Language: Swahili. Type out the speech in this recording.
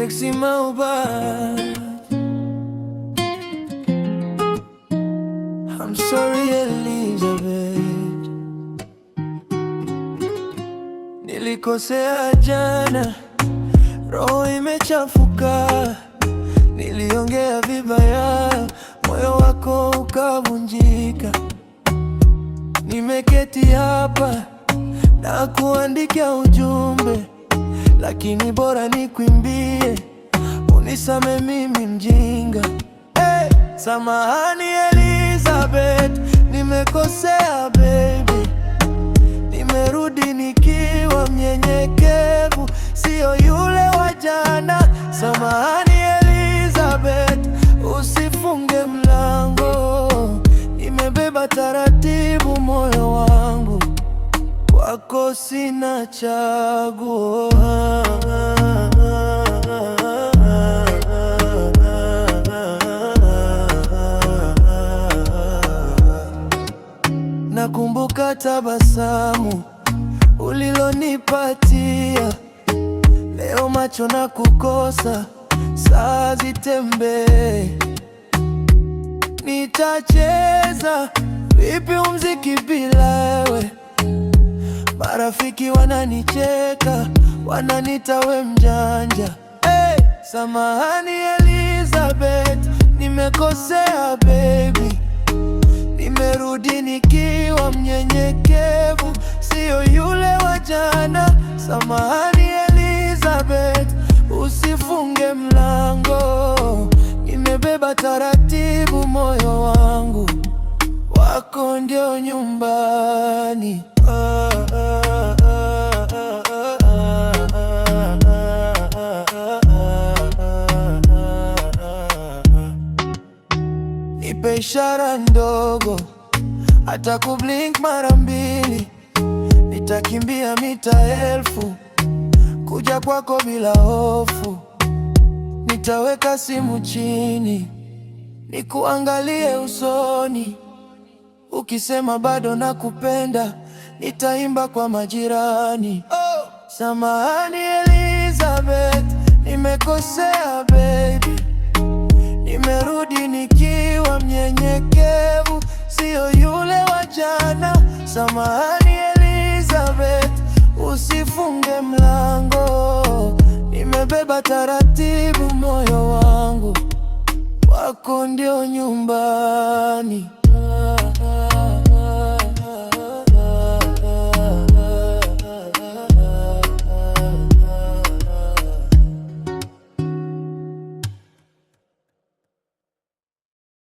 Sexy Maubad, I'm sorry Elizabeth, nilikosea jana, roho imechafuka, niliongea vibaya, moyo wako ukavunjika. Nimeketi hapa na kuandikia ujumbe, lakini bora nikwimbie, unisame mimi mjinga. Hey, samahani Elizabeth, nimekosea baby, nimerudi nikiwa mnyenyekevu, sio yule wa jana. Samahani Elizabeth, usifunge mlango, nimebeba taratibu moyo wangu, kwako sina chaguo. Nakumbuka tabasamu ulilonipatia, leo macho na kukosa, saa zitembee. Nitacheza vipi muziki bila wewe? Marafiki wananicheka, wananita we mjanja. Hey, samahani Elizabeth, nimekosea baby, nimerudi nikiwa mnyenyekevu, sio yule wa jana. Samahani Elizabeth, usifunge mlango, nimebeba taratibu moyo wangu, wako ndio nyumbani. Nipe ishara ndogo, hata kublink mara mbili, nitakimbia mita 1000 kuja kwako bila hofu. Nitaweka simu chini, nikuangalie usoni, ukisema bado nakupenda, nitaimba kwa majirani. Oh, samahani Elizabeth, nimekosea baby, nimerudi nikiwa mnyenyekevu, sio yule wa jana. Samahani Elizabeth, usifunge mlango, nimebeba taratibu moyo wangu, wako ndio nyumbani.